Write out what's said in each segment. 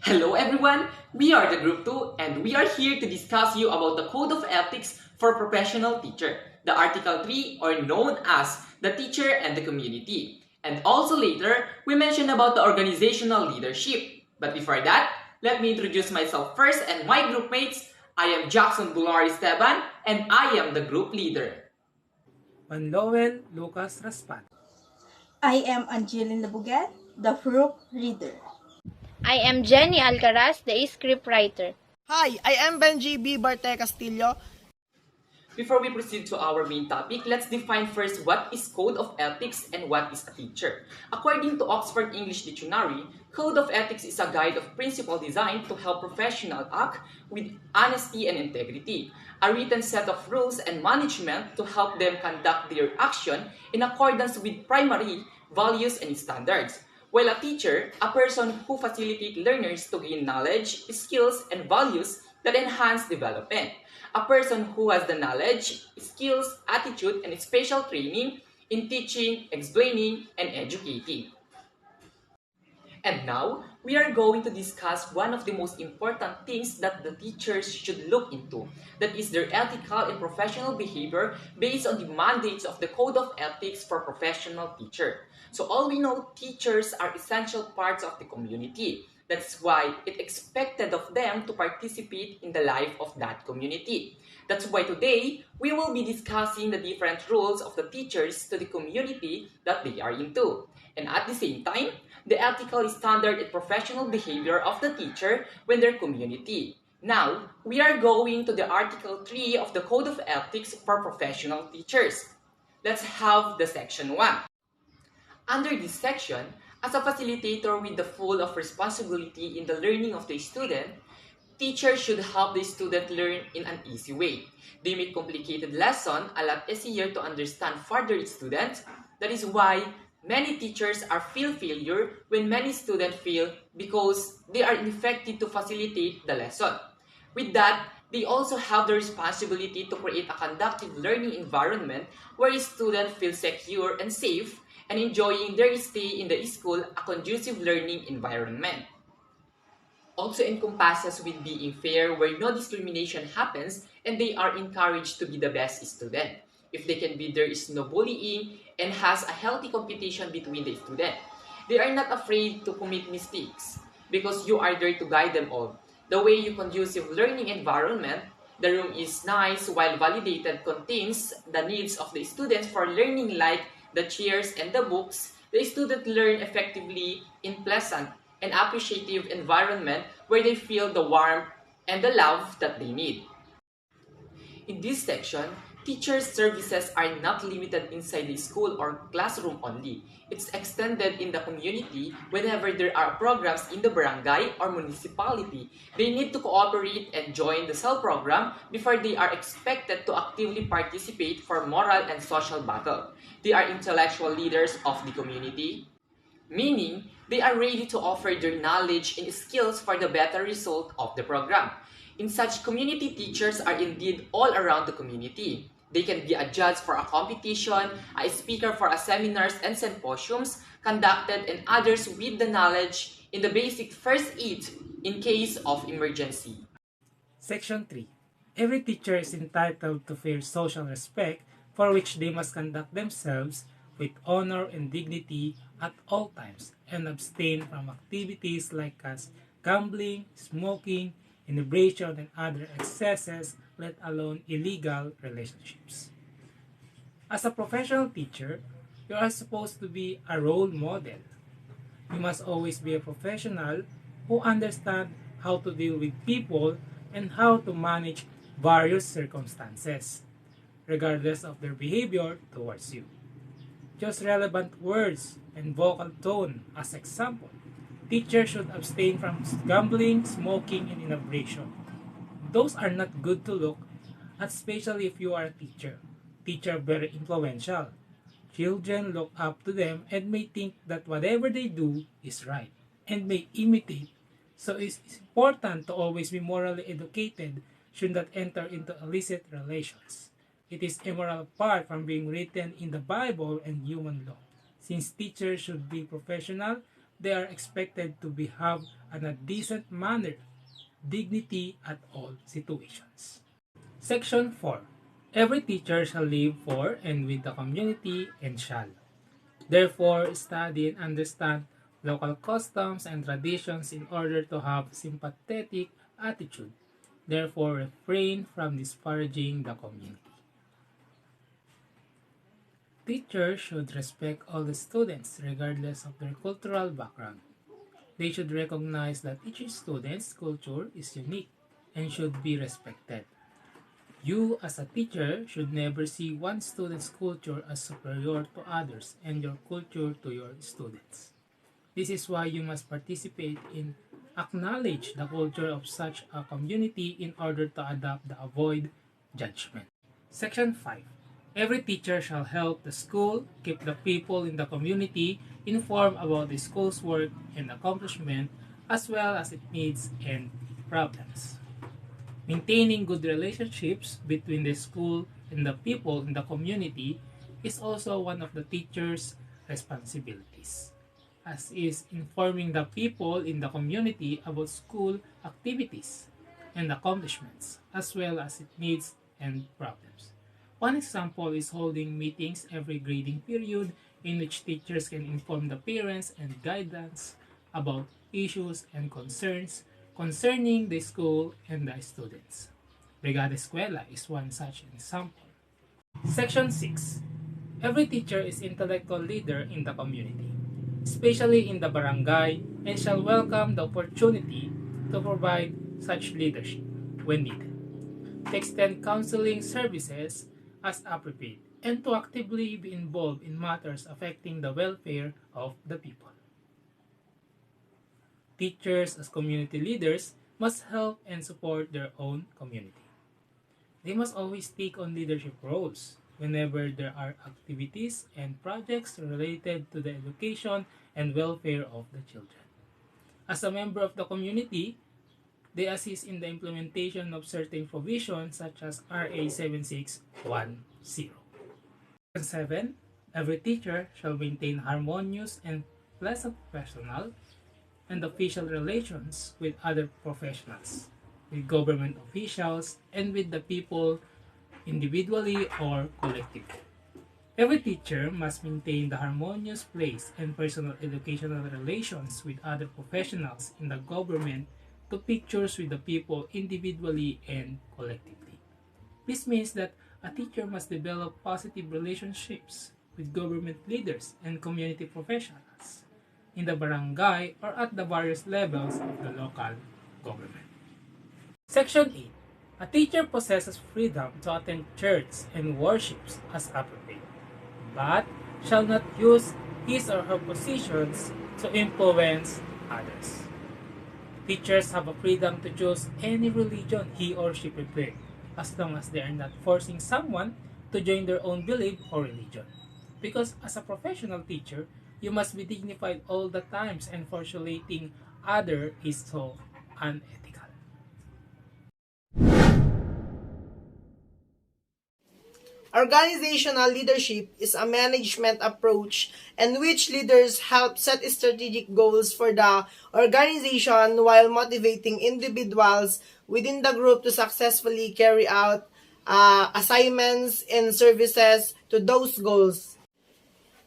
Hello everyone, we are the Group 2 and we are here to discuss you about the Code of Ethics for Professional Teacher, the Article 3 or known as the Teacher and the Community. And also later, we mentioned about the organizational leadership. But before that, let me introduce myself first and my group mates. I am Jackson Bulari Esteban and I am the group leader. Manloel Lucas Raspat. I am Angeline Labuget, the Fruit Reader. I am Jenny Alcaraz, the script writer. Hi, I am Benji B. Barte Castillo. Before we proceed to our main topic, let's define first what is Code of Ethics and what is a teacher. According to Oxford English Dictionary, Code of Ethics is a guide of principle designed to help professionals act with honesty and integrity, a written set of rules and management to help them conduct their action in accordance with primary values and standards. While a teacher, a person who facilitates learners to gain knowledge, skills, and values that enhance development. A person who has the knowledge, skills, attitude, and special training in teaching, explaining, and educating. And now, we are going to discuss one of the most important things that the teachers should look into. That is their ethical and professional behavior based on the mandates of the Code of Ethics for Professional Teacher. So all we know, teachers are essential parts of the community. That's why it's expected of them to participate in the life of that community. That's why today, we will be discussing the different roles of the teachers to the community that they are into. And at the same time, the ethical standard and professional behavior of the teacher when their community. Now, we are going to the Article 3 of the Code of Ethics for Professional Teachers. Let's have the Section 1. Under this section, as a facilitator with the full of responsibility in the learning of the student, teachers should help the student learn in an easy way. They make complicated lessons a lot easier to understand for their students. That is why many teachers are feel failure when many students fail because they are ineffective to facilitate the lesson. With that, they also have the responsibility to create a conducive learning environment where students feel secure and safe and enjoying their stay in the school a conducive learning environment. Also encompasses with being fair where no discrimination happens and they are encouraged to be the best student. If they can be, there is no bullying and has a healthy competition between the student. They are not afraid to commit mistakes because you are there to guide them all. The way you conducive learning environment, the room is nice while validated contains the needs of the students for learning like the chairs and the books. The student learn effectively in pleasant and appreciative environment where they feel the warmth and the love that they need. In this section, teachers' services are not limited inside the school or classroom only. It's extended in the community whenever there are programs in the barangay or municipality. They need to cooperate and join the cell program before they are expected to actively participate for moral and social battle. They are intellectual leaders of the community, meaning they are ready to offer their knowledge and skills for the better result of the program. In such, community teachers are indeed all around the community. They can be a judge for a competition, a speaker for a seminars and symposiums conducted, and others with the knowledge in the basic first aid in case of emergency. Section 3. Every teacher is entitled to fair social respect for which they must conduct themselves with honor and dignity at all times and abstain from activities like as gambling, smoking, inebriation, and other excesses, let alone illegal relationships. As a professional teacher, you are supposed to be a role model. You must always be a professional who understands how to deal with people and how to manage various circumstances, regardless of their behavior towards you. Just relevant words and vocal tone as example. Teachers should abstain from gambling, smoking, and inebriation. Those are not good to look at, especially if you are a teacher. Teachers are very influential. Children look up to them and may think that whatever they do is right and may imitate. So it's important to always be morally educated, should not enter into illicit relations. It is immoral apart from being written in the Bible and human law. Since teachers should be professional, they are expected to behave in a decent manner, dignity at all situations. Section 4. Every teacher shall live for and with the community and shall, therefore, study and understand local customs and traditions in order to have sympathetic attitude. Therefore, refrain from disparaging the community. Teachers should respect all the students regardless of their cultural background. They should recognize that each student's culture is unique and should be respected. You, as a teacher, should never see one student's culture as superior to others and your culture to your students. This is why you must participate in acknowledge the culture of such a community in order to adapt the avoid judgment. Section 5. Every teacher shall help the school keep the people in the community informed about the school's work and accomplishment as well as its needs and problems. Maintaining good relationships between the school and the people in the community is also one of the teacher's responsibilities, as is informing the people in the community about school activities and accomplishments, as well as its needs and problems. One example is holding meetings every grading period in which teachers can inform the parents and guidance about issues and concerns concerning the school and the students. Brigada Escuela is one such example. Section 6. Every teacher is intellectual leader in the community, especially in the barangay, and shall welcome the opportunity to provide such leadership when needed, to extend counseling services as appropriate, and to actively be involved in matters affecting the welfare of the people. Teachers, as community leaders, must help and support their own community. They must always take on leadership roles whenever there are activities and projects related to the education and welfare of the children. As a member of the community, they assist in the implementation of certain provisions such as RA 7610. Section 7. Every teacher shall maintain harmonious and pleasant personal and official relations with other professionals, with government officials, and with the people individually or collectively. Every teacher must maintain the harmonious place and personal educational relations with other professionals in the government to pictures with the people individually and collectively. This means that a teacher must develop positive relationships with government leaders and community professionals in the barangay or at the various levels of the local government. Section 8. A teacher possesses freedom to attend church and worships as appropriate, but shall not use his or her positions to influence others. Teachers have a freedom to choose any religion he or she prefers, as long as they are not forcing someone to join their own belief or religion. Because as a professional teacher, you must be dignified all the times, and forcing other is so unethical. Organizational leadership is a management approach in which leaders help set strategic goals for the organization while motivating individuals within the group to successfully carry out assignments and services to those goals.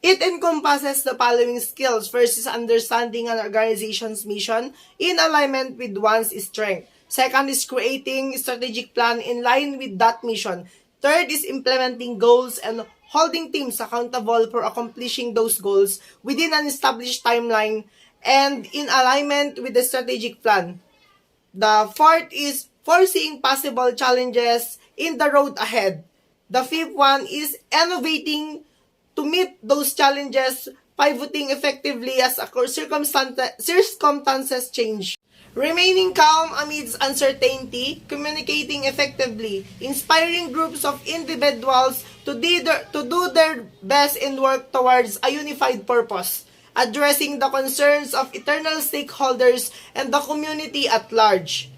It encompasses the following skills. First is understanding an organization's mission in alignment with one's strength. Second is creating a strategic plan in line with that mission. Third is implementing goals and holding teams accountable for accomplishing those goals within an established timeline and in alignment with the strategic plan. The fourth is foreseeing possible challenges in the road ahead. The fifth one is innovating to meet those challenges, pivoting effectively as circumstances change. Remaining calm amidst uncertainty, communicating effectively, inspiring groups of individuals to do their best and work towards a unified purpose, addressing the concerns of eternal stakeholders and the community at large.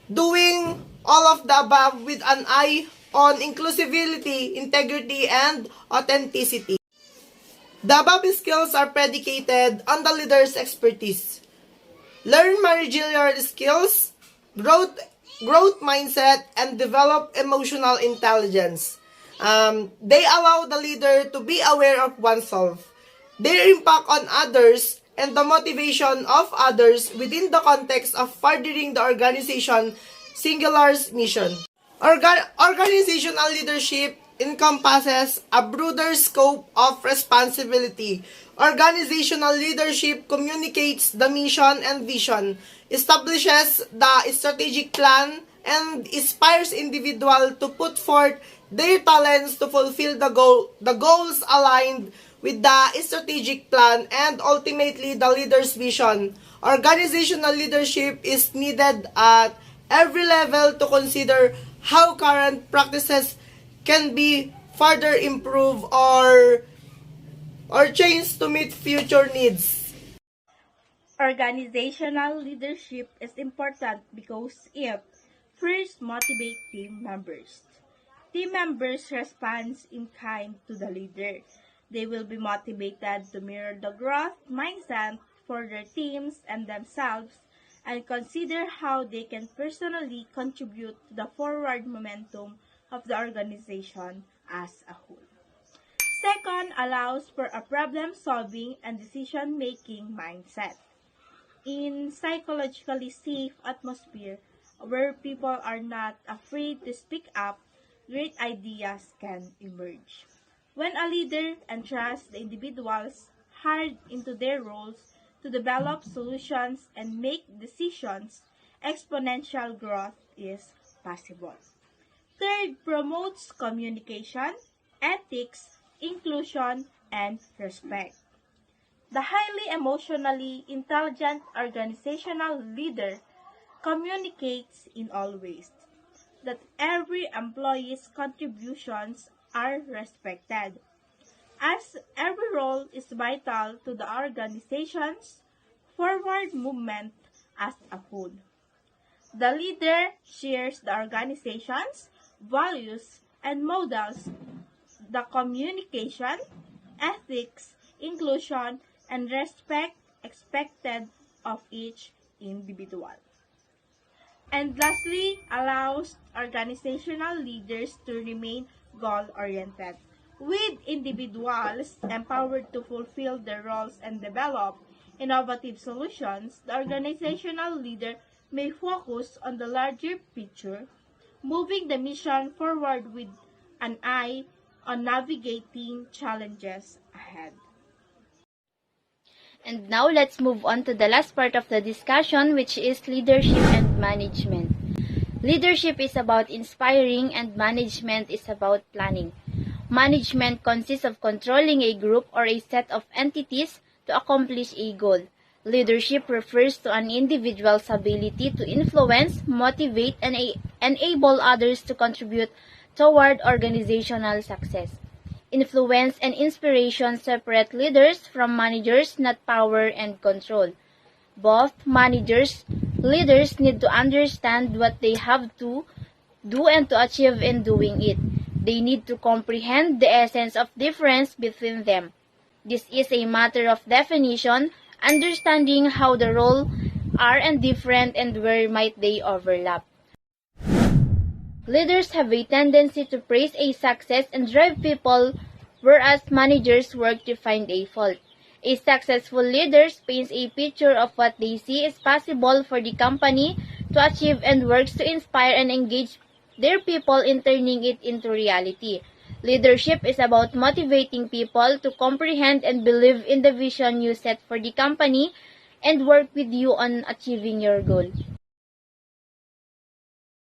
Doing all of the above with an eye on inclusivity, integrity, and authenticity. The above skills are predicated on the leader's expertise. Learn managerial skills, growth mindset, and develop emotional intelligence. They allow the leader to be aware of oneself, their impact on others, and the motivation of others within the context of furthering the organization's singular mission. Organizational leadership encompasses a broader scope of responsibility. Organizational leadership communicates the mission and vision, establishes the strategic plan, and inspires individuals to put forth their talents to fulfill the goals aligned with the strategic plan and ultimately the leader's vision. Organizational leadership is needed at every level to consider how current practices can be further improved or changed to meet future needs. Organizational leadership is important because it first motivates team members. Team members respond in kind to the leader. They will be motivated to mirror the growth mindset for their teams and themselves and consider how they can personally contribute to the forward momentum of the organization as a whole. Second, allows for a problem-solving and decision-making mindset. In psychologically safe atmosphere where people are not afraid to speak up, great ideas can emerge. When a leader entrusts the individuals hired into their roles to develop solutions and make decisions, exponential growth is possible. Third, promotes communication, ethics, inclusion, and respect. The highly emotionally intelligent organizational leader communicates in all ways that every employee's contributions are respected, as every role is vital to the organization's forward movement as a whole. The leader shares the organization's values and models the communication, ethics, inclusion, and respect expected of each individual. And lastly, allows organizational leaders to remain goal-oriented, with individuals empowered to fulfill their roles and develop innovative solutions. The organizational leader may focus on the larger picture, moving the mission forward with an eye on navigating challenges ahead. And now let's move on to the last part of the discussion, which is leadership and management. Leadership is about inspiring and management is about planning. Management consists of controlling a group or a set of entities to accomplish a goal. Leadership refers to an individual's ability to influence, motivate, and enable others to contribute toward organizational success. Influence and inspiration separate leaders from managers, not power and control. Both leaders need to understand what they have to do and to achieve in doing it. They need to comprehend the essence of difference between them. This is a matter of definition, understanding how the roles are and different and where might they overlap. Leaders have a tendency to praise a success and drive people, whereas managers work to find a fault. A successful leader paints a picture of what they see is possible for the company to achieve and works to inspire and engage their people in turning it into reality. Leadership is about motivating people to comprehend and believe in the vision you set for the company and work with you on achieving your goal.